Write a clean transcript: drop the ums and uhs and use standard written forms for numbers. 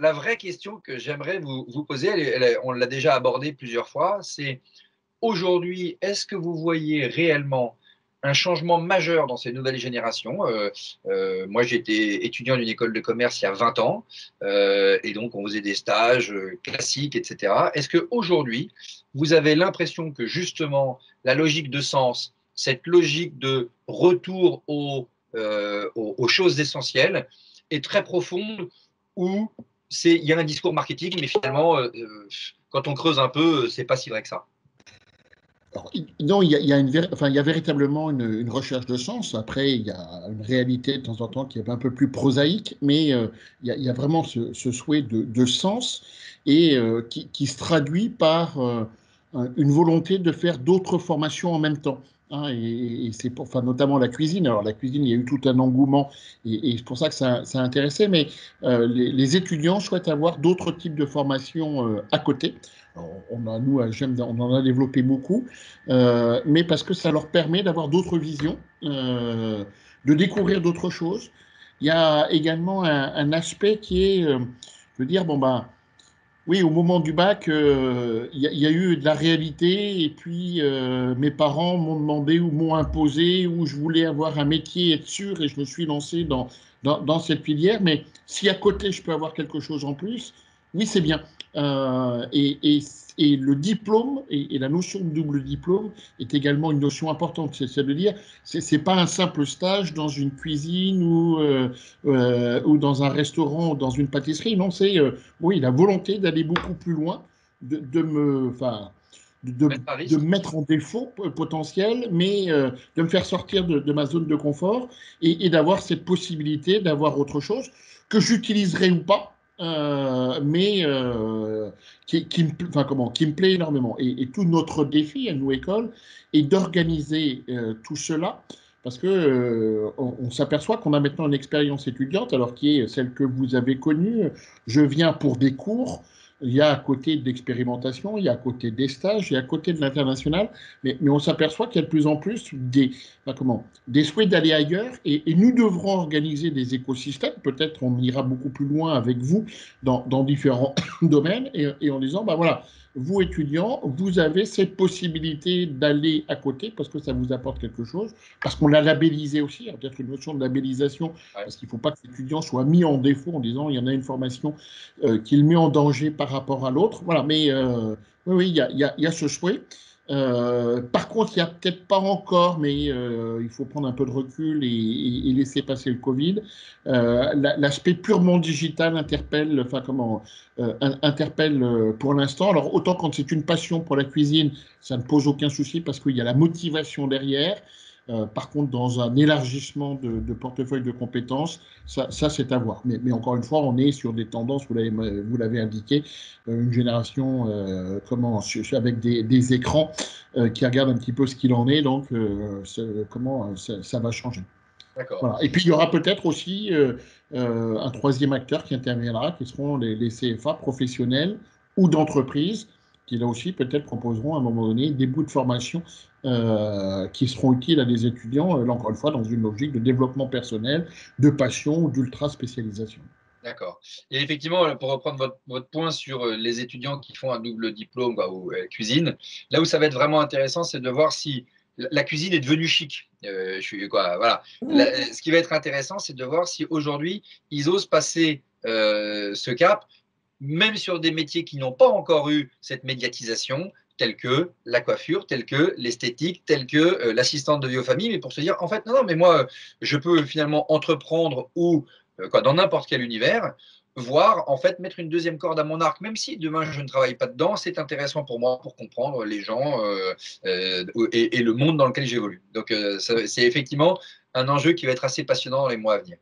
la vraie question que j'aimerais vous poser, on l'a déjà abordée plusieurs fois, c'est aujourd'hui, est-ce que vous voyez réellement un changement majeur dans ces nouvelles générations? Moi, j'étais étudiant d'une école de commerce il y a 20 ans, et donc on faisait des stages classiques, etc. Est-ce qu'aujourd'hui, vous avez l'impression que justement la logique de sens, cette logique de retour aux choses essentielles est très profonde, ou il y a un discours marketing, mais finalement, quand on creuse un peu, c'est pas si vrai que ça? Alors, non, enfin, il y a véritablement une recherche de sens. Après, il y a une réalité de temps en temps qui est un peu plus prosaïque, mais il y a vraiment ce souhait de sens et qui se traduit par une volonté de faire d'autres formations en même temps. Hein, et c'est enfin, notamment la cuisine. Alors, la cuisine, il y a eu tout un engouement et c'est pour ça que ça a intéressé, mais les étudiants souhaitent avoir d'autres types de formations à côté. Alors, nous, à GEM, on en a développé beaucoup, mais parce que ça leur permet d'avoir d'autres visions, de découvrir d'autres choses. Il y a également un aspect qui est, je veux dire, bon ben, oui, au moment du bac, il y a eu de la réalité, et puis mes parents m'ont demandé ou m'ont imposé, ou je voulais avoir un métier, être sûr, et je me suis lancé dans cette filière. Mais si à côté je peux avoir quelque chose en plus, oui, c'est bien. Et le diplôme et la notion de double diplôme est également une notion importante. C'est de dire, c'est pas un simple stage dans une cuisine ou dans un restaurant ou dans une pâtisserie. Non, c'est oui, la volonté d'aller beaucoup plus loin, enfin, Mettre à de risque? me mettre en défaut potentiel, mais de me faire sortir de ma zone de confort et d'avoir cette possibilité d'avoir autre chose que j'utiliserai ou pas, mais qui me plaît énormément. Et tout notre défi à nous, école, est d'organiser tout cela parce que on s'aperçoit qu'on a maintenant une expérience étudiante, alors qui est celle que vous avez connue. Je viens pour des cours. Il y a à côté de l'expérimentation, il y a à côté des stages, il y a à côté de l'international, mais on s'aperçoit qu'il y a de plus en plus des souhaits d'aller ailleurs, et nous devrons organiser des écosystèmes. Peut-être on ira beaucoup plus loin avec vous dans différents domaines, et en disant, bah voilà, vous étudiants, vous avez cette possibilité d'aller à côté parce que ça vous apporte quelque chose, parce qu'on l'a labellisé aussi. Il y a peut-être une notion de labellisation, Ouais. parce qu'il ne faut pas que l'étudiant soit mis en défaut en disant il y en a une formation qu'il met en danger par rapport à l'autre. Voilà, mais oui, oui, il y a ce souhait. Par contre, il n'y a peut-être pas encore, mais il faut prendre un peu de recul et laisser passer le Covid. L'aspect purement digital interpelle, enfin comment, interpelle pour l'instant. Alors autant quand c'est une passion pour la cuisine, ça ne pose aucun souci parce qu'il y a la motivation derrière. Par contre, dans un élargissement de portefeuille de compétences, ça c'est à voir. Mais encore une fois, on est sur des tendances, vous l'avez indiqué, une génération avec des écrans qui regardent un petit peu ce qu'il en est, donc comment ça va changer. D'accord. Voilà. Et puis il y aura peut-être aussi un troisième acteur qui interviendra, qui seront les CFA professionnels ou d'entreprise, qui là aussi peut-être proposeront à un moment donné des bouts de formation qui seront utiles à des étudiants, là encore une fois, dans une logique de développement personnel, de passion ou d'ultra spécialisation. D'accord. Et effectivement, pour reprendre votre point sur les étudiants qui font un double diplôme, bah, ou cuisine, là où ça va être vraiment intéressant, c'est de voir si la cuisine est devenue chic. Voilà. Ce qui va être intéressant, c'est de voir si aujourd'hui ils osent passer ce cap, même sur des métiers qui n'ont pas encore eu cette médiatisation, tels que la coiffure, tels que l'esthétique, tels que l'assistante de vie aux familles, mais pour se dire, en fait, non, non, mais moi, je peux finalement entreprendre ou dans n'importe quel univers, voire en fait mettre une deuxième corde à mon arc, même si demain je ne travaille pas dedans, c'est intéressant pour moi pour comprendre les gens et le monde dans lequel j'évolue. Donc c'est effectivement un enjeu qui va être assez passionnant dans les mois à venir.